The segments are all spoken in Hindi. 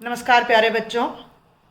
नमस्कार प्यारे बच्चों।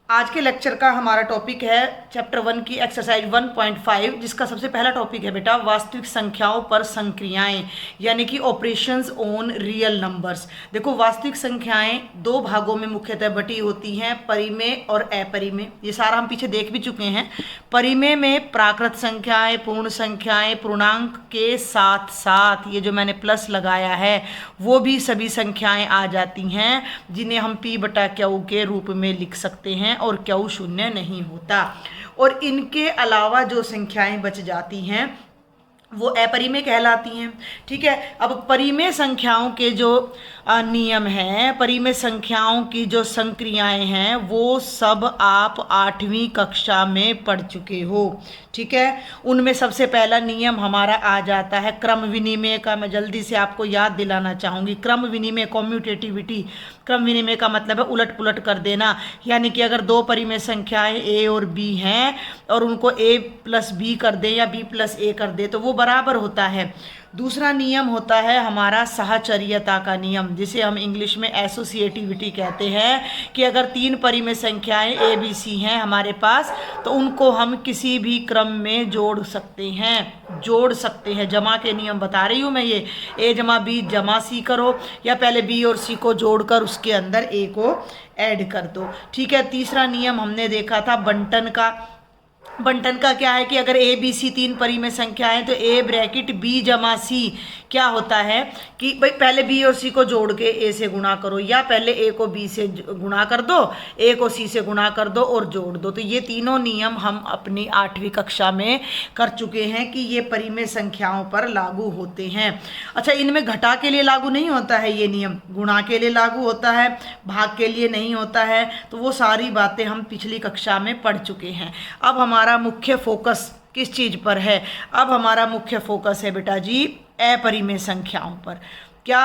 आज के लेक्चर का हमारा टॉपिक है चैप्टर 1 की एक्सरसाइज 1.5, जिसका सबसे पहला टॉपिक है बेटा वास्तविक संख्याओं पर संक्रियाएं, यानी कि ऑपरेशंस ऑन रियल नंबर्स। देखो, वास्तविक संख्याएं दो भागों में मुख्यतः बटी होती हैं, परिमेय और अपरिमेय। ये सारा हम पीछे देख भी चुके हैं। परिमेय में प्राकृत संख्याएं, पूर्ण संख्याएं, पूर्णांक के साथ साथ ये जो मैंने प्लस लगाया है वो भी सभी संख्याएं आ जाती हैं, जिन्हें हम p/q के रूप में लिख सकते हैं और क्यू शून्य नहीं होता। और इनके अलावा जो संख्याएं बच जाती हैं वो अपरिमेय कहलाती हैं। ठीक है। अब परिमेय संख्याओं के जो नियम हैं, परिमेय संख्याओं की जो संक्रियाएं हैं, वो सब आप 8वीं कक्षा में पढ़ चुके हो। ठीक है। उनमें सबसे पहला नियम हमारा आ जाता है क्रम विनिमय का। मैं जल्दी से आपको याद दिलाना चाहूँगी। क्रम विनिमय, कॉम्यूटेटिविटी। क्रम विनिमय का मतलब है उलट पुलट कर देना, यानी कि अगर दो परिमेय संख्याएं a और b हैं और उनको a+b कर दें या b+a कर दें तो वो बराबर होता है। दूसरा नियम होता है हमारा साहचर्यता का नियम, जिसे हम इंग्लिश में एसोसिएटिविटी कहते हैं, कि अगर तीन परिमेय संख्याएं a b c हैं हमारे पास तो उनको हम किसी भी क्रम में जोड़ सकते हैं। जमा के नियम बता रही हूँ मैं। ये a जमा b जमा c करो, या पहले b और c को जोड़कर उसके अंदर a को ऐड कर दो। ठीक है। तीसरा नियम हमने देखा था बंटन का। बंटन का क्या है कि अगर a b c तीन परिमेय संख्या है तो a(b जमा c क्या होता है कि भाई पहले b और c को जोड़ के a से गुणा करो, या पहले a को b से गुणा कर दो, a को c से गुणा कर दो और जोड़ दो। तो ये तीनों नियम हम अपनी 8वीं कक्षा में कर चुके हैं कि ये परिमेय संख्याओं पर लागू होते हैं। अच्छा, इनमें घटा के लिए लागू नहीं होता है ये नियम, गुणा के लिए लागू होता है, भाग के लिए नहीं होता है। तो वो सारी बातें हम पिछली कक्षा में पढ़ चुके हैं। अब हमारा मुख्य फोकस किस चीज़ पर है? अब हमारा मुख्य फोकस है बेटा जी अपरिमेय संख्याओं पर। क्या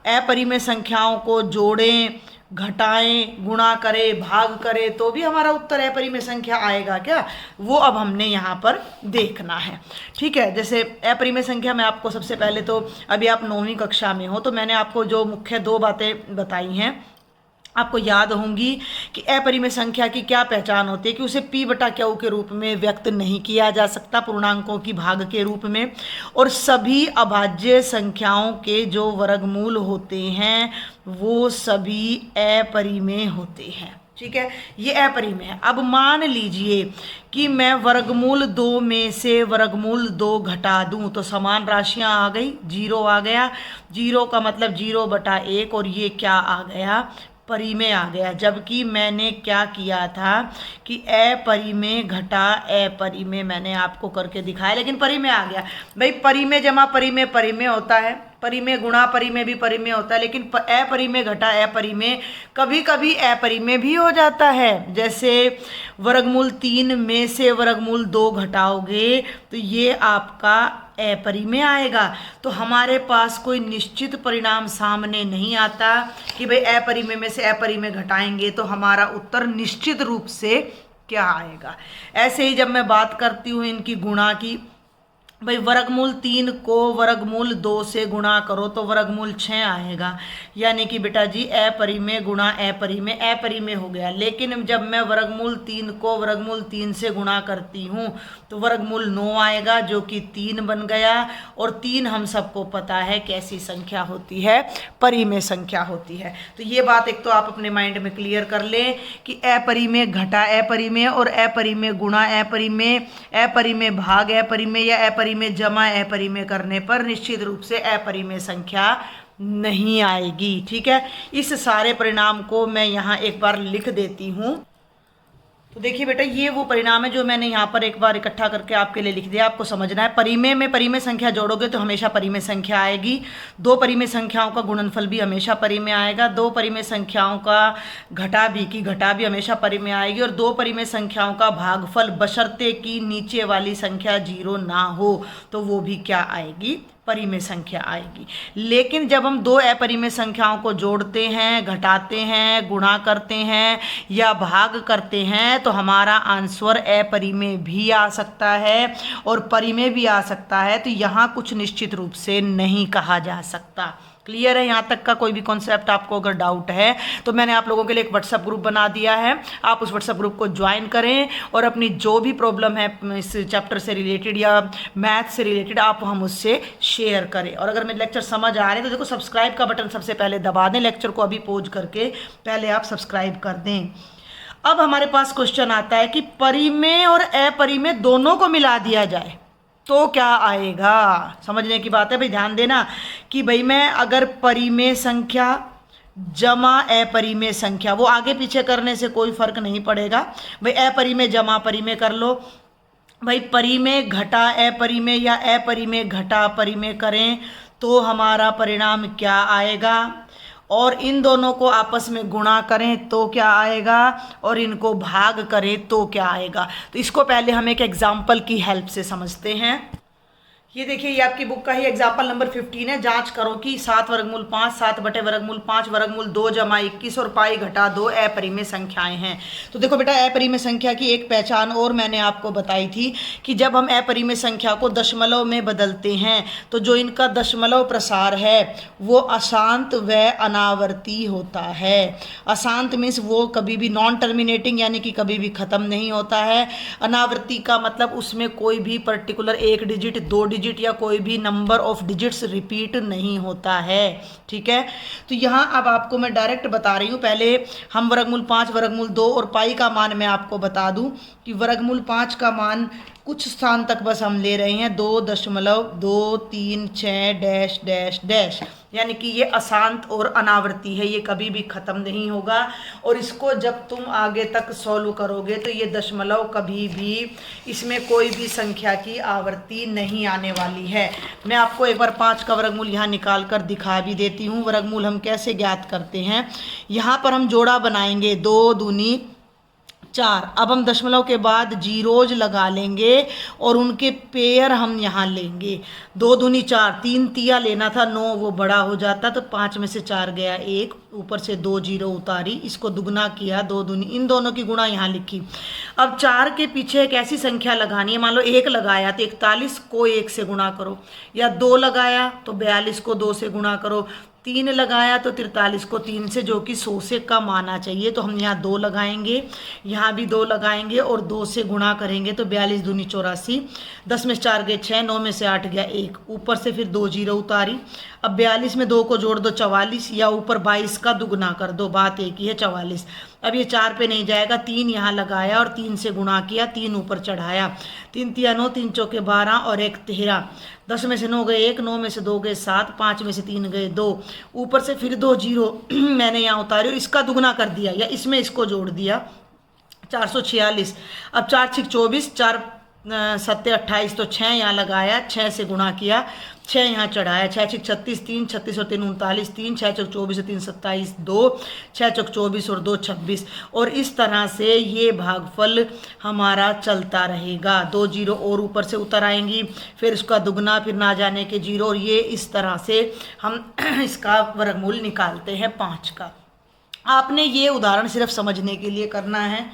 अपरिमेय संख्याओं को जोड़ें, घटाएं, गुणा करें, भाग करें तो भी हमारा उत्तर अपरिमेय संख्या आएगा क्या? वो अब हमने यहाँ पर देखना है। ठीक है। जैसे अपरिमेय संख्या में आपको सबसे पहले तो अभी आप 9वीं कक्षा में हो तो मैंने आपको जो मुख्य दो बातें बताई हैं आपको याद होंगी कि अपरिमेय संख्या की क्या पहचान होती है कि उसे p/q के रूप में व्यक्त नहीं किया जा सकता, पूर्णांकों की भाग के रूप में। और सभी अभाज्य संख्याओं के जो वर्गमूल होते हैं वो सभी अपरिमेय होते हैं। ठीक है। ये अपरिमेय है। अब मान लीजिए कि मैं वर्गमूल 2 में से वर्गमूल 2 घटा दूं तो समान राशियां आ गई, 0 आ गया। 0 का मतलब 0/1 और ये क्या आ गया? परिमेय आ गया। जबकि मैंने क्या किया था कि अपरिमेय घटा अपरिमेय मैंने आपको करके दिखाया, लेकिन परिमेय आ गया। भाई परिमेय जमा परिमेय परिमेय होता है, परिमेय गुणा परिमेय भी परिमेय होता है, लेकिन अपरिमेय घटा अपरिमेय कभी कभी अपरिमेय भी हो जाता है। जैसे वर्गमूल 3 में से वर्गमूल 2 घटाओगे तो ये आपका अपरिमेय आएगा। तो हमारे पास कोई निश्चित परिणाम सामने नहीं आता कि भाई अपरिमेय में से अपरिमेय घटाएंगे तो हमारा उत्तर निश्चित रूप से क्या आएगा। ऐसे ही जब मैं बात करती हूँ इनकी गुणा की, भाई वर्गमूल 3 को वर्गमूल 2 से गुणा करो तो वर्गमूल 6 आएगा, यानी कि बेटा जी अपरिमेय गुणा अपरिमेय अपरिमेय हो गया। लेकिन जब मैं वर्गमूल 3 को वर्गमूल 3 से गुणा करती हूँ तो वर्गमूल 9 आएगा, जो कि 3 बन गया। और 3 हम सबको पता है कैसी संख्या होती है? परिमेय संख्या होती है। तो ये बात एक तो आप अपने माइंड में क्लियर कर लें कि अपरिमेय घटा अपरिमेय और अपरिमेय गुणा अपरिमेय, अपरिमेय भाग अपरिमेय या अपरिमेय में जमा अपरिमेय करने पर निश्चित रूप से अपरिमेय संख्या नहीं आएगी। ठीक है। इस सारे परिणाम को मैं यहाँ एक बार लिख देती हूँ। तो देखिए बेटा, ये वो परिणाम है जो मैंने यहाँ पर एक बार इकट्ठा करके आपके लिए लिख दिया। आपको समझना है, परिमेय में परिमेय संख्या जोड़ोगे तो हमेशा परिमेय संख्या आएगी। दो परिमेय संख्याओं का गुणनफल भी हमेशा परिमेय आएगा। दो परिमेय संख्याओं का घटा भी हमेशा परिमेय आएगी। और दो परिमेय संख्याओं का भागफल बशर्ते कि नीचे वाली संख्या 0 ना हो तो वो भी क्या आएगी? परिमेय संख्या आएगी। लेकिन जब हम दो अपरिमेय संख्याओं को जोड़ते हैं, घटाते हैं, गुणा करते हैं या भाग करते हैं तो हमारा आंसर अपरिमेय भी आ सकता है और परिमेय भी आ सकता है। तो यहाँ कुछ निश्चित रूप से नहीं कहा जा सकता। क्लियर है यहाँ तक का? कोई भी कॉन्सेप्ट आपको अगर डाउट है तो मैंने आप लोगों के लिए एक व्हाट्सएप ग्रुप बना दिया है, आप उस व्हाट्सएप ग्रुप को ज्वाइन करें और अपनी जो भी प्रॉब्लम है इस चैप्टर से रिलेटेड या मैथ से रिलेटेड आप हम उससे शेयर करें। और अगर मेरे लेक्चर समझ आ रहे हैं तो देखो सब्सक्राइब का बटन सबसे पहले दबा दें, लेक्चर को अभी पॉज करके पहले आप सब्सक्राइब कर दें। अब हमारे पास क्वेश्चन आता है कि परिमेय और अपरिमेय दोनों को मिला दिया जाए तो क्या आएगा। समझने की बात है भाई, ध्यान देना कि भाई मैं अगर परिमेय संख्या जमा अपरिमेय संख्या, वो आगे पीछे करने से कोई फर्क नहीं पड़ेगा भाई, अपरिमेय जमा परिमेय कर लो भाई, परिमेय घटा अपरिमेय या अपरिमेय घटा परिमेय करें तो हमारा परिणाम क्या आएगा, और इन दोनों को आपस में गुणा करें तो क्या आएगा, और इनको भाग करें तो क्या आएगा। तो इसको पहले हम एक एग्जाम्पल की हेल्प से समझते हैं। ये देखिए, ये आपकी बुक का ही एग्जाम्पल नंबर 15 है। जांच करो कि 7 वर्गमूल 5, 7 बटे वर्गमूल 5 वर्गमूल 2 जमा 21 और पाई घटा 2 अपरिमेय संख्याएं हैं। तो देखो बेटा, अपरिमेय संख्या की एक पहचान और मैंने आपको बताई थी कि जब हम अपरिमेय संख्या को दशमलव में बदलते हैं तो जो इनका दशमलव प्रसार है वो अशांत व अनावर्ती होता है। अशांत मीन्स वो कभी भी नॉन टर्मिनेटिंग यानी कि कभी भी ख़त्म नहीं होता है। अनावर्ती का मतलब उसमें कोई भी पर्टिकुलर 1 डिजिट 2 डिजिट या कोई भी नंबर ऑफ डिजिट्स रिपीट नहीं होता है। ठीक है, तो यहाँ अब आपको मैं डायरेक्ट बता रही हूँ। पहले हम वर्गमूल 5 वर्गमूल 2 और पाई का मान मैं आपको बता दूँ कि वर्गमूल 5 का मान कुछ स्थान तक बस हम ले रहे हैं 2.236 डैश डैश डैश, यानी कि ये अशांत और अनावर्ती है, ये कभी भी ख़त्म नहीं होगा। और इसको जब तुम आगे तक सॉल्व करोगे तो ये दशमलव कभी भी, इसमें कोई भी संख्या की आवर्ती नहीं आने वाली है। मैं आपको एक बार 5 का वर्गमूल यहाँ निकाल कर दिखा भी देती हूँ। वर्गमूल हम कैसे ज्ञात करते हैं, यहाँ पर हम जोड़ा बनाएंगे 2 दूनी 4। अब हम दशमलव के बाद जीरोज लगा लेंगे और उनके पेयर हम यहाँ लेंगे। 2 दूनी 4, 3 तिया लेना था 9, वो बड़ा हो जाता तो 5 में से 4 गया 1, ऊपर से 2 जीरो उतारी, इसको दुगना किया 2 दूनी, इन दोनों की गुणा यहाँ लिखी। अब 4 के पीछे एक ऐसी संख्या लगानी है, मान लो 1 लगाया तो 41 को 1 से गुणा करो, या 2 लगाया तो 42 को 2 से गुणा करो, 3 लगाया तो 43 को 3 से, जो कि 100 से कम आना चाहिए। तो हम यहाँ 2 लगाएंगे, यहाँ भी 2 लगाएंगे और 2 से गुणा करेंगे तो 42 दूनी 84, 10 में से 4 गए 6, 9 में से 8 गया 1, ऊपर से फिर 2 जीरो उतारी। अब 42 में 2 को जोड़ दो 44, या ऊपर 22 का दुगना कर दो, बात एक ही है 44। अब ये 4 पे नहीं जाएगा, 3 यहाँ लगाया और 3 से गुणा किया, 3 ऊपर चढ़ाया, 3 तिया 9, 3 चौके 12 और 1 13, 10 में से 9 गए 1, 9 में से 2 गए 7, 5 में से 3 गए 2, ऊपर से फिर 2 जीरो मैंने यहाँ उतारे और इसका दुगना कर दिया या इसमें इसको जोड़ दिया 446। अब 4 6 24, 4 7 28 तो 6 यहाँ लगाया, 6 से गुणा किया, 6 यहाँ चढ़ाया, 6 6 36, 3 36 और 3 39, 3 6 चौक 24 और 3 27, 2 6 चौक 24 और 2 26। और इस तरह से ये भागफल हमारा चलता रहेगा। 2 जीरो और ऊपर से उतर आएंगी, फिर इसका दुगना, फिर ना जाने के जीरो, और ये इस तरह से हम इसका वर्गमूल निकालते हैं 5 का। आपने ये उदाहरण सिर्फ समझने के लिए करना है,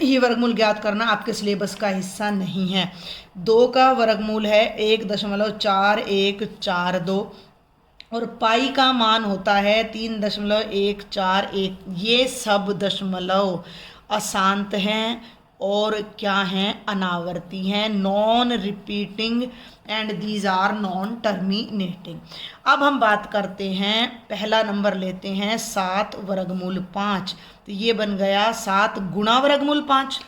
ये वर्गमूल ज्ञात करना आपके सिलेबस का हिस्सा नहीं है। 2 का वर्गमूल है 1.4142 और पाई का मान होता है 3.141। ये सब दशमलव अशांत हैं और क्या हैं, अनावर्ती हैं, non repeating and these are non terminating. अब हम बात करते हैं, पहला नंबर लेते हैं 7 वर्गमूल 5। तो ये बन गया 7 गुणा वर्गमूल 5,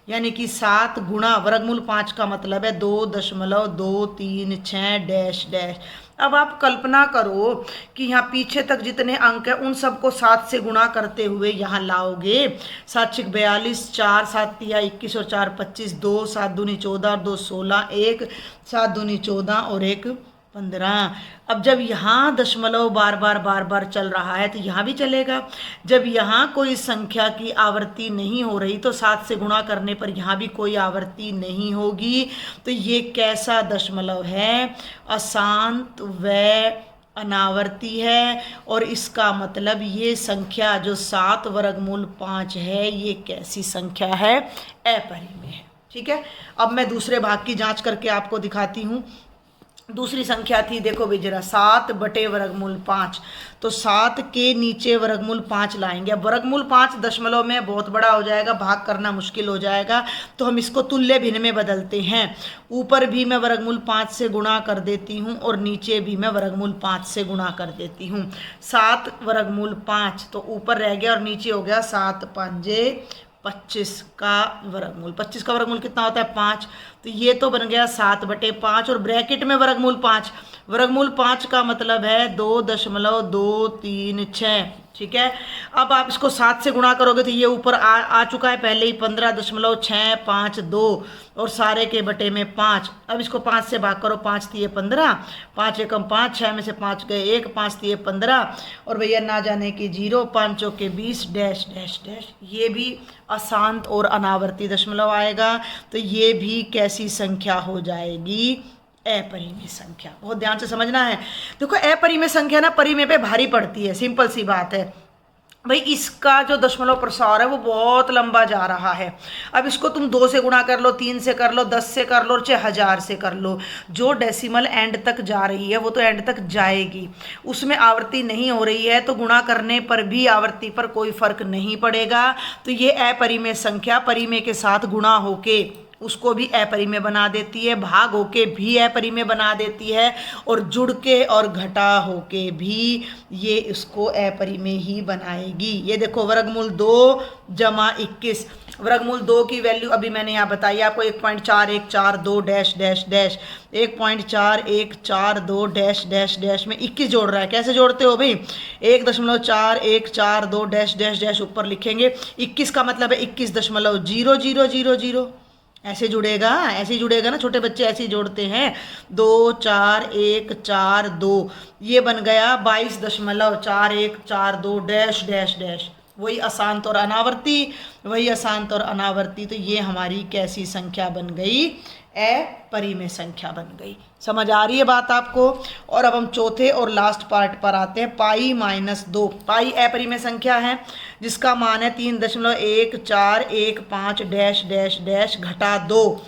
यानी कि 7 गुणा वर्गमूल 5 का मतलब है 2.236 डैश डैश। अब आप कल्पना करो कि यहाँ पीछे तक जितने अंक हैं उन सबको 7 से गुणा करते हुए यहाँ लाओगे। 7 6 42, 4 7 तिया 21 और 4 25, 2 7 दूनी 14 और 2 16, 1 7 दूनी 14 और 1 15। अब जब यहाँ दशमलव बार बार चल रहा है तो यहाँ भी चलेगा। जब यहाँ कोई संख्या की आवर्ती नहीं हो रही तो 7 से गुणा करने पर यहाँ भी कोई आवर्ती नहीं होगी। तो ये कैसा दशमलव है, अशांत व अनावर्ती है। और इसका मतलब ये संख्या जो 7 वर्गमूल 5 है ये कैसी संख्या है, अपरिमेय है। ठीक है, अब मैं दूसरे भाग की जांच करके आपको दिखाती हूँ। दूसरी संख्या थी, देखो भाई जरा, 7/वर्गमूल 5। तो 7 के नीचे वर्गमूल 5 लाएंगे। अब वर्गमूल 5 दशमलव में बहुत बड़ा हो जाएगा, भाग करना मुश्किल हो जाएगा, तो हम इसको तुल्य भिन्न में बदलते हैं। ऊपर भी मैं वर्गमूल 5 से गुणा कर देती हूँ और नीचे भी मैं वर्गमूल 5 से गुणा कर देती हूँ। 7/5, तो ऊपर रह गया और नीचे हो गया 7×5 = 25 का वर्गमूल। 25 का वर्गमूल कितना होता है? 5। तो ये तो बन गया 7/5 और ब्रैकेट में वर्गमूल 5। वर्गमूल 5 का मतलब है 2.236। ठीक है। अब आप इसको 7 से गुणा करोगे तो ये ऊपर आ चुका है पहले ही, 15.652 और सारे के बटे में 5। अब इसको 5 से भाग करो, 5 × 3 = 15, 5 × 1 = 5, 6 में से 5 गए 1, 5 × 3 = 15 और भैया ना जाने की 0, 5 × 20 डैश डैश डैश। ये भी अशांत और अनावर्ती दशमलव आएगा। तो ये भी कैसी संख्या हो जाएगी? अपरिमेय संख्या। बहुत ध्यान से समझना है। देखो अपरिमेय संख्या ना परिमेय पे भारी पड़ती है, सिंपल सी बात है भाई। इसका जो दशमलव प्रसार है वो बहुत लंबा जा रहा है। अब इसको तुम 2 से गुणा कर लो, 3 से कर लो, 10 से कर लो और चाहे 1000 से कर लो, जो डेसिमल एंड तक जा रही है वो तो एंड तक जाएगी, उसमें आवृत्ति नहीं हो रही है, तो गुणा करने पर भी आवृत्ति पर कोई फर्क नहीं पड़ेगा। तो ये अपरिमेय संख्या परिमेय के साथ गुणा होके उसको भी अपरिमेय बना देती है, भाग होके भी अपरिमेय बना देती है और जुड़ के और घटा होके भी ये इसको अपरिमेय ही बनाएगी। ये देखो वर्गमूल 2 = 21। वर्गमूल 2 की वैल्यू अभी मैंने यहाँ बताई आपको, 1.4142 dash dash dash, 1.4142 dash dash dash में 21 जोड़ रहा है। कैसे जोड़ते हो भाई? 1.4142 डैश डैश डैश ऊपर लिखेंगे। 21 का मतलब है 21.0000। ऐसे जुड़ेगा, ऐसे ही जुड़ेगा ना, छोटे बच्चे ऐसे ही जोड़ते हैं। 24142 ये बन गया 22.4142 डैश डैश डैश। वही अशांत और अनावर्ती, वही अशांत और अनावर्ती। तो ये हमारी कैसी संख्या बन गई? अपरिमेय संख्या बन गई। समझ आ रही है बात आपको? और अब हम चौथे और लास्ट पार्ट पर आते हैं, π-2। पाई अपरिमेय संख्या है जिसका मान है 3.1415 डैश डैश डैश घटा 2।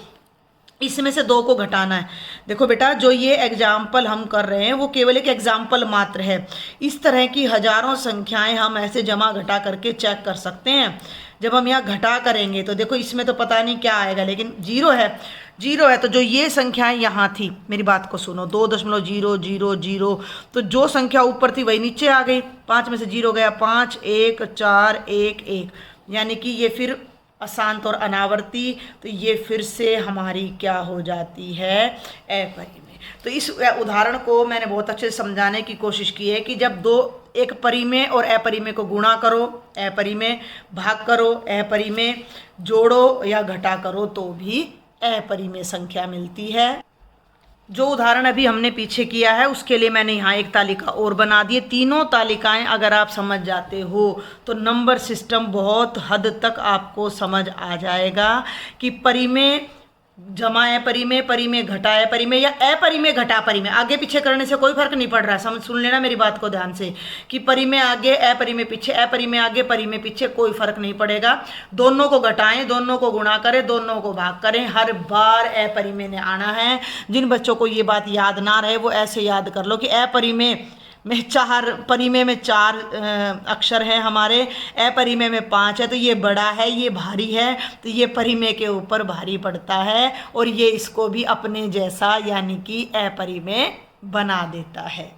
इसमें से 2 को घटाना है। देखो बेटा, जो ये एग्जाम्पल हम कर रहे हैं वो केवल एक एग्जाम्पल मात्र है। इस तरह की हजारों संख्याएं हम ऐसे जमा घटा करके चेक कर सकते हैं। जब हम यहाँ घटा करेंगे तो देखो इसमें तो पता नहीं क्या आएगा, लेकिन 0 है, 0 है। तो जो ये संख्याएं यहाँ थी, मेरी बात को सुनो, 2.000, तो जो संख्या ऊपर थी वही नीचे आ गई। 5 में से 0 गया, 5, 1, 4, 1, 1, यानी कि ये फिर अशांत और अनावर्ती। तो ये फिर से हमारी क्या हो जाती है? अपरिमेय। तो इस उदाहरण को मैंने बहुत अच्छे से समझाने की कोशिश की है कि जब एक परिमेय और अपरिमेय को गुणा करो, अपरिमेय, भाग करो अपरिमेय, जोड़ो या घटा करो तो भी अपरिमेय संख्या मिलती है। जो उदाहरण अभी हमने पीछे किया है उसके लिए मैंने यहाँ एक तालिका और बना दी है। तीनों तालिकाएं अगर आप समझ जाते हो तो नंबर सिस्टम बहुत हद तक आपको समझ आ जाएगा कि परिमेय जमा अपरिमेय, परिमेय घटा अपरिमेय या अपरिमेय घटा परिमेय, आगे पीछे करने से कोई फर्क नहीं पड़ रहा है। समझ सुन लेना मेरी बात को ध्यान से कि परिमेय आगे अपरिमेय पीछे, अपरिमेय आगे परिमेय पीछे, कोई फर्क नहीं पड़ेगा। दोनों को घटाएं, दोनों को गुणा करें, दोनों को भाग करें, हर बार अपरिमेय ने आना है। जिन बच्चों को ये बात याद ना रहे वो ऐसे याद कर लो कि अपरिमेय में 4, परिमेय में 4 अक्षर हैं हमारे, अपरिमेय में 5 है। तो ये बड़ा है, ये भारी है, तो ये परिमेय के ऊपर भारी पड़ता है और ये इसको भी अपने जैसा यानी कि अपरिमेय बना देता है।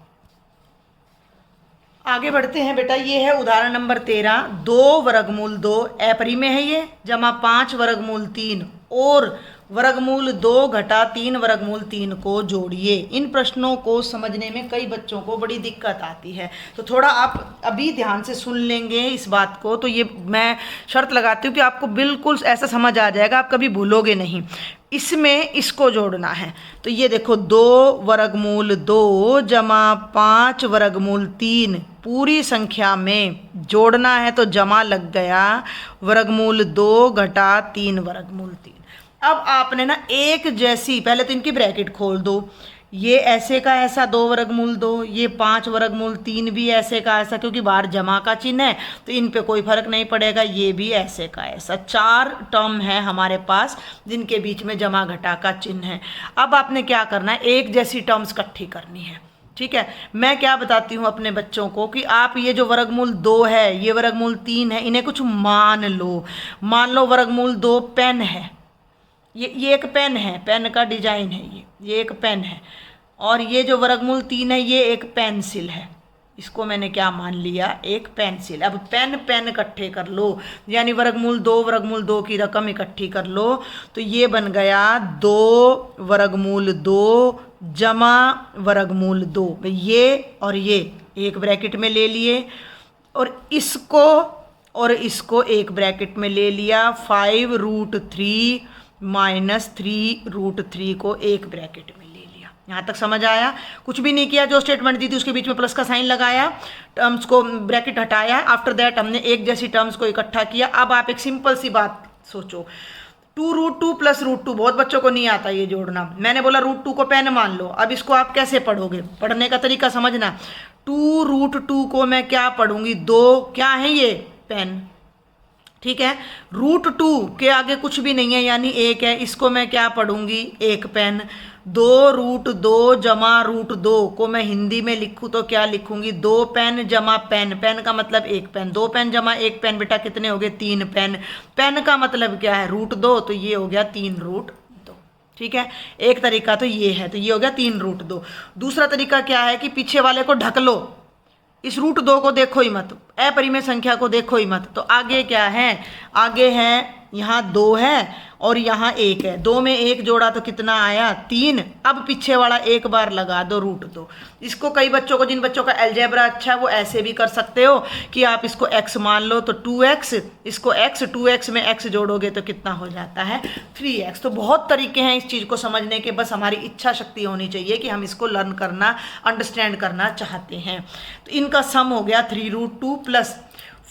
आगे बढ़ते हैं बेटा, ये है उदाहरण नंबर 13। 2/2 अपरिमेय है ये, जमा 5/3 और वर्गमूल 2 घटा 3/3 को जोड़िए। इन प्रश्नों को समझने में कई बच्चों को बड़ी दिक्कत आती है, तो थोड़ा आप अभी ध्यान से सुन लेंगे इस बात को तो ये मैं शर्त लगाती हूँ कि आपको बिल्कुल ऐसा समझ आ जाएगा, आप कभी भूलोगे नहीं। इसमें इसको जोड़ना है तो ये देखो 2/2 जमा 5/3 पूरी संख्या में जोड़ना है तो जमा लग गया वर्गमूल 2 घटा 3/3। अब आपने ना एक जैसी, पहले तो इनकी ब्रैकेट खोल दो, ये ऐसे का ऐसा 2 वर्गमूल 2, ये 5 वर्गमूल 3 भी ऐसे का ऐसा, क्योंकि बाहर जमा का चिन्ह है तो इन पे कोई फर्क नहीं पड़ेगा। ये भी ऐसे का ऐसा, 4 टर्म है हमारे पास जिनके बीच में जमा घटा का चिन्ह है। अब आपने क्या करना है, एक जैसी टर्म्स इकट्ठी करनी है। ठीक है, मैं क्या बताती हूँ अपने बच्चों को कि आप ये जो वर्गमूल 2 है, ये वर्गमूल 3 है, इन्हें कुछ मान लो। मान लो वर्गमूल 2 पेन है, ये एक पेन है, पेन का डिजाइन है, ये एक पेन है। और ये जो वर्गमूल 3 है ये एक पेंसिल है, इसको मैंने क्या मान लिया, एक पेंसिल। अब पेन पेन इकट्ठे कर लो, यानी वर्गमूल 2 की रकम इकट्ठी कर लो, तो ये बन गया 2 वर्गमूल 2 जमा वर्गमूल 2। ये और ये एक ब्रैकेट में ले लिए, और इसको एक ब्रैकेट में ले लिया। 5√3 - 3√3 को एक ब्रैकेट में ले लिया। यहाँ तक समझ आया? कुछ भी नहीं किया, जो स्टेटमेंट दी थी उसके बीच में प्लस का साइन लगाया, टर्म्स को ब्रैकेट हटाया, आफ्टर दैट हमने एक जैसी टर्म्स को इकट्ठा किया। अब आप एक सिंपल सी बात सोचो, 2√2 + √2, बहुत बच्चों को नहीं आता ये जोड़ना। मैंने बोला √2 को पेन मान लो। अब इसको आप कैसे पढ़ोगे, पढ़ने का तरीका समझना। 2√2 को मैं क्या पढ़ूंगी, 2 क्या है ये, पेन। ठीक है, √2 के आगे कुछ भी नहीं है यानी 1 है, इसको मैं क्या पढ़ूंगी, एक पेन। 2√2 जमा √2 को मैं हिंदी में लिखूँ तो क्या लिखूंगी, 2 पेन जमा पेन। पेन का मतलब एक पेन, 2 पेन जमा एक पेन, बेटा कितने हो गए, 3 पेन। पेन का मतलब क्या है, √2, तो ये हो गया 3√2। ठीक है, एक तरीका तो ये है, तो ये हो गया 3√2। दूसरा तरीका क्या है कि पीछे वाले को ढक लो, इस √2 को देखो ही मत, अपरिमेय संख्या को देखो ही मत। तो आगे क्या है, आगे है यहाँ 2 है और यहाँ 1 है, 2 में 1 जोड़ा तो कितना आया, 3। अब पीछे वाला एक बार लगा दो √2। इसको कई बच्चों को, जिन बच्चों का अलजेब्रा अच्छा है वो ऐसे भी कर सकते हो कि आप इसको x मान लो तो 2x, इसको x, 2x में x जोड़ोगे तो कितना हो जाता है, 3x। तो बहुत तरीके हैं इस चीज़ को समझने के, बस हमारी इच्छा शक्ति होनी चाहिए कि हम इसको लर्न करना, अंडरस्टैंड करना चाहते हैं। तो इनका सम हो गया 3√2 +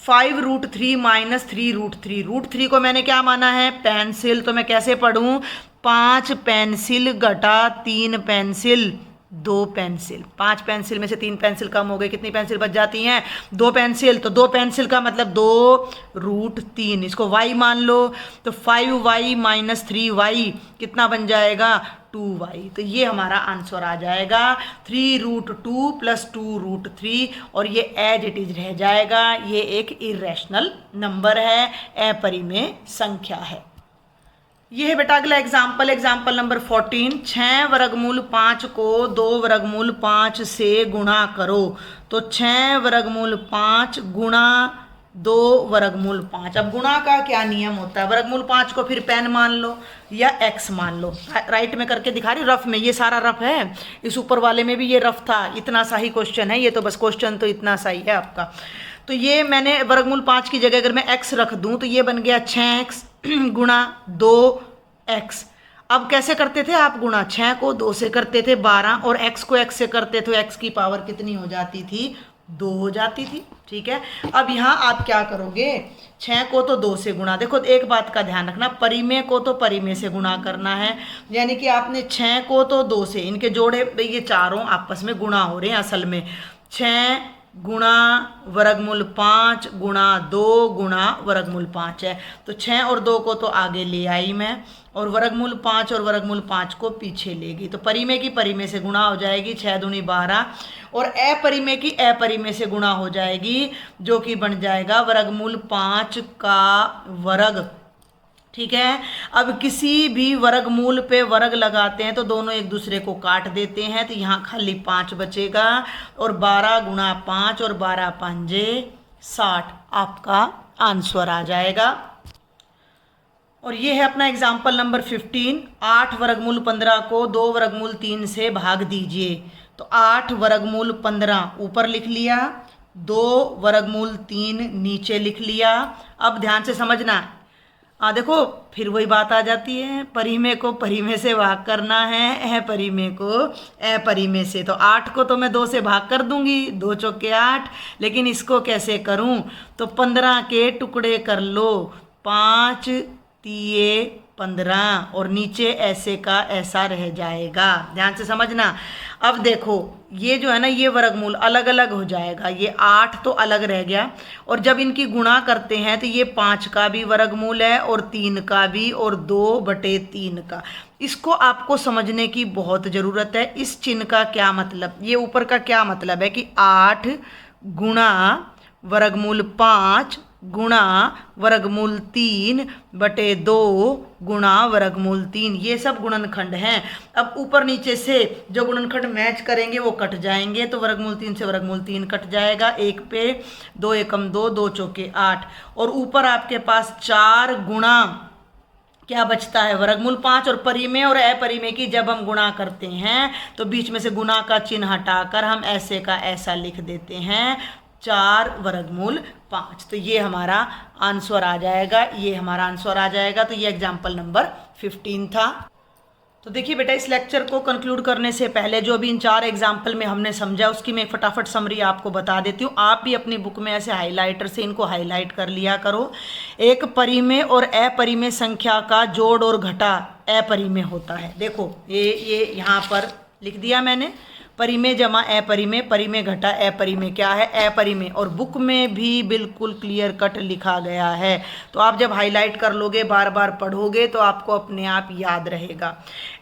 5√3 - 3√3। √3 को मैंने क्या माना है, पेंसिल, तो मैं कैसे पढ़ूं, 5 पेंसिल घटा 3 पेंसिल, 2 पेंसिल। 5 पेंसिल में से 3 पेंसिल कम हो गई, कितनी पेंसिल बच जाती हैं, 2 पेंसिल। तो 2 पेंसिल का मतलब 2√3, इसको y मान लो, तो 5y - 3y कितना बन जाएगा, 2y। तो ये हमारा आंसर आ जाएगा 3√2 + 2√3, और ये एज इट इज रह जाएगा। ये एक इरेशनल नंबर है, अपरिमेय संख्या है। ये है बेटा अगला एग्जाम्पल नंबर 14। 6 वर्गमूल 5 को 2 वर्गमूल 5 से गुणा करो। तो 6 वर्गमूल 5 गुणा 2 वर्गमूल 5। अब गुणा का क्या नियम होता है, वर्गमूल 5 को फिर पेन मान लो या x मान लो। राइट में करके दिखा रही, रफ में, ये सारा रफ है, इस ऊपर वाले में भी ये रफ था। इतना सा ही क्वेश्चन है ये, तो बस क्वेश्चन तो इतना सा ही है आपका। तो ये मैंने वर्गमूल 5 की जगह अगर मैं x रख दूं तो ये बन गया 6x गुणा 2x। अब कैसे करते थे आप गुणा, 6 को 2 से करते थे 12, और x को x से करते तो x की पावर कितनी हो जाती थी, 2 हो जाती थी। ठीक है, अब यहाँ आप क्या करोगे, 6 को तो 2 से गुणा, देखो एक बात का ध्यान रखना, परिमेय को तो परिमेय से गुणा करना है, यानी कि आपने 6 को तो 2 से, इनके जोड़े, ये चारों आपस में गुणा हो रहे हैं असल में। 6 गुणा वर्गमूल 5 गुणा 2 गुणा वर्गमूल 5 है, तो 6 और 2 को तो आगे ले आई मैं, और वर्गमूल 5 और वर्गमूल 5 को पीछे ले गई। तो परिमेय की परिमेय से गुणा हो जाएगी, 6 दूनी 12, और अपरिमेय की अपरिमेय से गुणा हो जाएगी, जो कि बन जाएगा वर्गमूल 5 का वर्ग। ठीक है, अब किसी भी वर्गमूल पे वर्ग लगाते हैं तो दोनों एक दूसरे को काट देते हैं, तो यहाँ खाली 5 बचेगा, और 12 गुणा 5 और 12 पंजे 60 आपका आंसर आ जाएगा। और ये है अपना एग्जाम्पल नंबर 15। 8 वर्गमूल 15 को 2 वर्गमूल 3 से भाग दीजिए। तो 8 वर्गमूल 15 ऊपर लिख लिया, 2 वर्गमूल 3 नीचे लिख लिया। अब ध्यान से समझना, देखो फिर वही बात आ जाती है, परिमेय को परिमेय से भाग करना है, अपरिमेय को अपरिमेय से। तो 8 को तो मैं 2 से भाग कर दूंगी, 2 चौके 8, लेकिन इसको कैसे करूं, तो 15 के टुकड़े कर लो, 5 तिये 15 और नीचे ऐसे का ऐसा रह जाएगा। ध्यान से समझना। अब देखो ये जो है ना, ये वर्गमूल अलग अलग हो जाएगा। ये 8 तो अलग रह गया, और जब इनकी गुणा करते हैं तो ये 5 का भी वर्गमूल है और 3 का भी और 2/3 का। इसको आपको समझने की बहुत ज़रूरत है। इस चिन्ह का क्या मतलब, ये ऊपर का क्या मतलब है कि 8 गुणा वर्गमूल 5 गुणा वर्गमूल 3/2 गुणा वर्गमूल 3, ये सब गुणनखंड हैं। अब ऊपर नीचे से जो गुणनखंड मैच करेंगे वो कट जाएंगे, तो वर्गमूल 3 से वर्गमूल 3 कट जाएगा, 1 पे 2 एकम 2, 2 चौके 8, और ऊपर आपके पास 4 गुणा क्या बचता है, वर्गमूल 5, और परिमेय और अपरिमेय की जब हम गुणा करते हैं तो बीच में से गुणा का चिन्ह हटाकर हम ऐसे का ऐसा लिख देते हैं, 4 वर्गमूल 5। तो ये हमारा आंसर आ जाएगा, ये हमारा आंसर आ जाएगा। तो ये एग्जाम्पल नंबर 15 था। तो देखिए बेटा, इस लेक्चर को कंक्लूड करने से पहले जो भी इन 4 एग्जाम्पल में हमने समझा उसकी मैं फटाफट समरी आपको बता देती हूँ। आप भी अपनी बुक में ऐसे हाइलाइटर से इनको हाईलाइट कर लिया करो। एक परिमेय और अपरिमेय संख्या का जोड़ और घटा अपरिमेय होता है। देखो ये यहाँ पर लिख दिया मैंने, परिमेय जमा अपरिमेय, परिमेय घटा अपरिमेय क्या है, अपरिमेय, और बुक में भी बिल्कुल क्लियर कट लिखा गया है। तो आप जब हाईलाइट कर लोगे, बार बार पढ़ोगे तो आपको अपने आप याद रहेगा।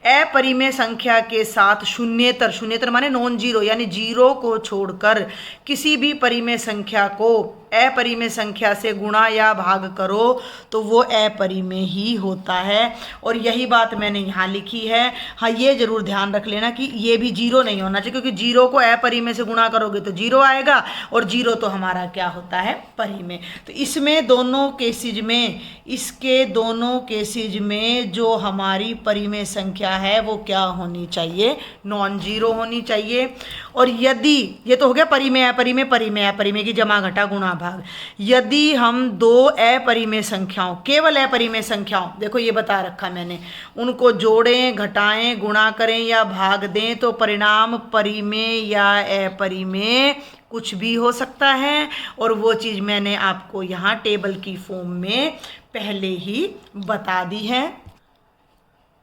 अपरिमेय संख्या के साथ शून्येतर, शून्येतर माने नॉन जीरो, यानी जीरो को छोड़कर किसी भी परिमेय संख्या को अपरिमेय संख्या से गुणा या भाग करो तो वो अपरिमेय ही होता है। और यही बात मैंने यहाँ लिखी है। हाँ, ये जरूर ध्यान रख लेना कि ये भी जीरो नहीं होना चाहिए, क्योंकि जीरो को अपरिमेय से गुणा करोगे तो जीरो आएगा, और जीरो तो हमारा क्या होता है, परिमेय। तो इसमें दोनों केसेज में, इसके दोनों केसेज में जो हमारी परिमेय संख्या है वो क्या होनी चाहिए, नॉन जीरो होनी चाहिए। और यदि ये तो हो गया परिमेय अपरिमेय, परिमेय अपरिमेय की जमा घटा गुणा भाग। यदि हम दो अपरिमेय संख्याओं, केवल अपरिमेय संख्याओं, देखो ये बता रखा मैंने, उनको जोड़ें, घटाएं, गुणा करें या भाग दें तो परिणाम परिमेय या अपरिमेय कुछ भी हो सकता है। और वो चीज़ मैंने आपको यहाँ टेबल की फॉर्म में पहले ही बता दी है।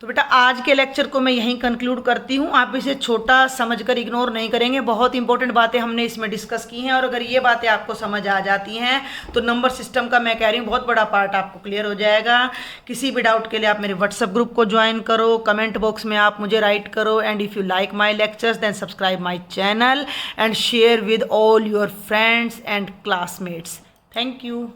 तो बेटा आज के लेक्चर को मैं यहीं कंक्लूड करती हूँ। आप इसे छोटा समझकर इग्नोर नहीं करेंगे, बहुत इंपॉर्टेंट बातें हमने इसमें डिस्कस की हैं। और अगर ये बातें आपको समझ आ जाती हैं तो नंबर सिस्टम का मैं कह रही हूँ बहुत बड़ा पार्ट आपको क्लियर हो जाएगा। किसी भी डाउट के लिए आप मेरे व्हाट्सएप ग्रुप को ज्वाइन करो, कमेंट बॉक्स में आप मुझे राइट करो, and if you like my lectures then subscribe my channel and share with all your friends and classmates. Thank you.